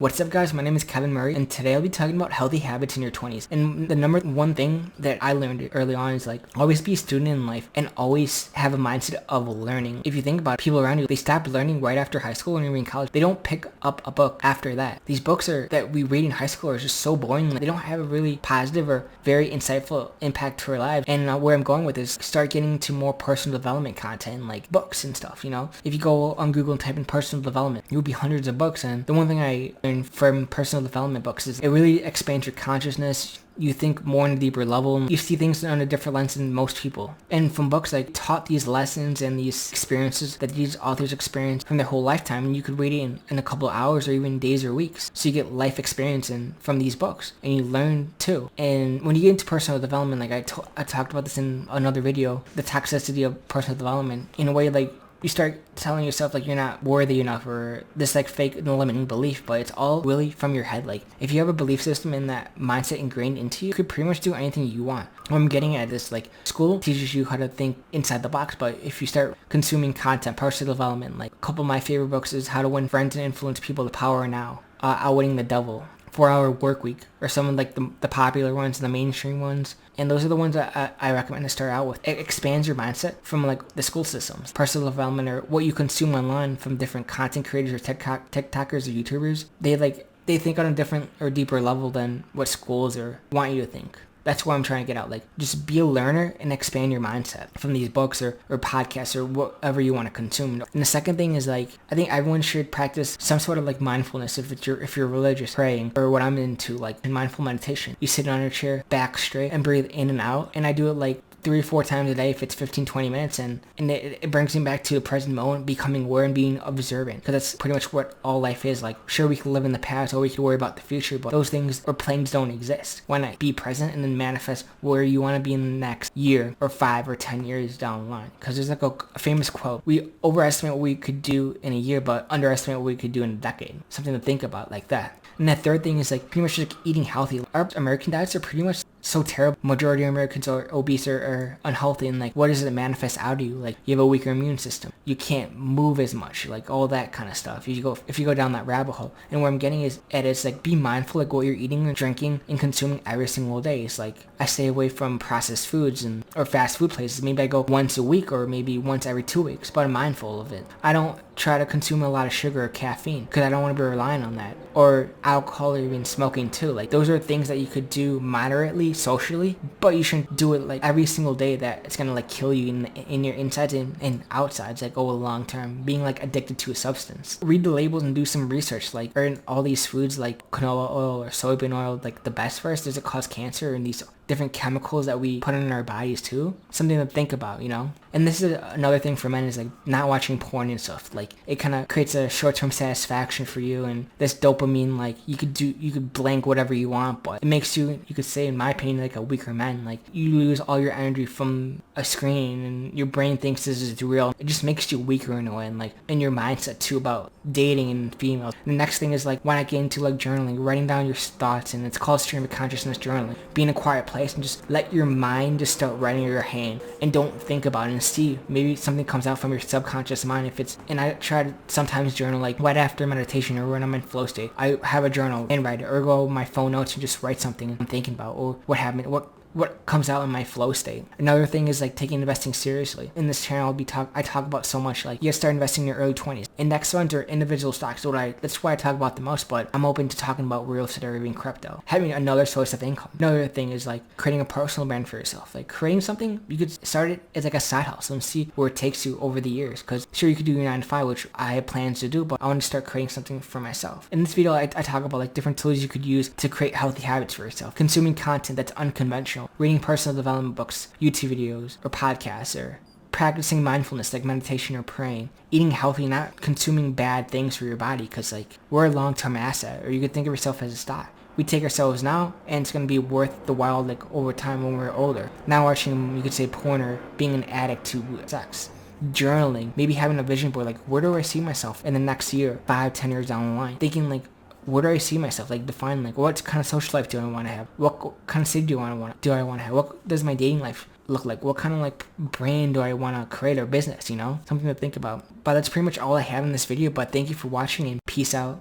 What's up guys, my name is Kevin Murray and today I'll be talking about healthy habits in your 20s. And the number one thing that I learned early on is always be a student in life and always have a mindset of learning. If you think about it, people around you, they stop learning right after high school and you're in college. They don't pick up a book after that. These books that we read in high school are just so boring. They don't have a really positive or very insightful impact to our lives. And where I'm going with this, start getting into more personal development content like books and stuff, If you go on Google and type in personal development, you'll be hundreds of books. And the one thing I learned from personal development books is it really expands your consciousness. You think more on a deeper level and you see things on a different lens than most people. And from books, I taught these lessons and these experiences that these authors experience from their whole lifetime, and you could read it in a couple of hours or even days or weeks. So you get life experience from these books and you learn too. And when you get into personal development, I talked about this in another video, the toxicity of personal development, in a way you start telling yourself you're not worthy enough, or this fake limiting belief, but it's all really from your head. If you have a belief system and that mindset ingrained into you, you could pretty much do anything you want. What I'm getting at is school teaches you how to think inside the box, but if you start consuming content, personal development, a couple of my favorite books is How to Win Friends and Influence People, The Power of Now, Outwitting the Devil, 4-Hour Work Week, or some of the popular ones, the mainstream ones. And those are the ones that I recommend to start out with. It expands your mindset from the school systems. Personal development, or what you consume online from different content creators or TikTokers or YouTubers, they think on a different or deeper level than what schools want you to think. That's what I'm trying to get out. Just be a learner and expand your mindset from these books or podcasts or whatever you want to consume. And the second thing is I think everyone should practice some sort of mindfulness if you're religious, praying, or what I'm into, in mindful meditation. You sit on your chair, back straight, and breathe in and out. And I do it 3 or 4 times a day if it's 15-20 minutes, and it brings me back to the present moment, becoming aware and being observant, because that's pretty much what all life is. Sure, we can live in the past or we can worry about the future, but those things or planes don't exist. Why not be present and then manifest where you want to be in the next year or 5 or 10 years down the line? Because there's a famous quote: we overestimate what we could do in a year but underestimate what we could do in a decade. Something to think about like that. And the third thing is pretty much eating healthy. Our American diets are pretty much so terrible. Majority of Americans are obese or unhealthy, and what does it manifest out of you? You have a weaker immune system, you can't move as much, all that kind of stuff. If you go down that rabbit hole. And where I'm getting is be mindful what you're eating and drinking and consuming every single day. It's I stay away from processed foods or fast food places. Maybe I go once a week or maybe once every 2 weeks, but I'm mindful of it. I don't try to consume a lot of sugar or caffeine because I don't want to be relying on that, or alcohol, or even smoking too. Those are things that you could do moderately socially, but you shouldn't do it every single day, that it's gonna kill you in your insides and outsides over the long term, being addicted to a substance. Read the labels and do some research. Are all these foods canola oil or soybean oil the best for us? Does it cause cancer? And these different chemicals that we put in our bodies too, something to think about, And this is another thing for men, is not watching porn and stuff. It kind of creates a short-term satisfaction for you, and this dopamine, you could blank whatever you want, but it makes you could say, in my opinion, a weaker man. You lose all your energy from a screen and your brain thinks this is real. It just makes you weaker in a way, and in your mindset too about dating and females. The next thing is why not get into journaling, writing down your thoughts, and it's called stream of consciousness journaling. Be in a quiet place and just let your mind just start writing your hand, and don't think about it, and see maybe something comes out from your subconscious mind. And I try to sometimes journal right after meditation or when I'm in flow state. I have a journal and write it, or go on my phone notes and just write something I'm thinking about, or what happened, what comes out in my flow state. Another thing is taking investing seriously. In this channel, I talk about so much you gotta start investing in your early 20s. Index funds or individual stocks, that's what I talk about the most, but I'm open to talking about real estate or even crypto. Having another source of income. Another thing is creating a personal brand for yourself. Creating something, you could start it as a side hustle and see where it takes you over the years. Because sure, you could do your 9 to 5, which I have plans to do, but I want to start creating something for myself. In this video, I talk about different tools you could use to create healthy habits for yourself. Consuming content that's unconventional, reading personal development books, YouTube videos, or podcasts, or practicing mindfulness meditation or praying, eating healthy, not consuming bad things for your body, because we're a long-term asset. Or you could think of yourself as a stock. We take ourselves now, and it's going to be worth the while over time when we're older. Now watching, you could say, porn, or being an addict to sex. Journaling, maybe having a vision board, where do I see myself in the next year, 5-10 years down the line? Thinking where do I see myself? Define what kind of social life do I want to have? What kind of city do I want to have? What does my dating life look like? What kind of brand do I want to create or business? Something to think about. But that's pretty much all I have in this video. But thank you for watching, and peace out.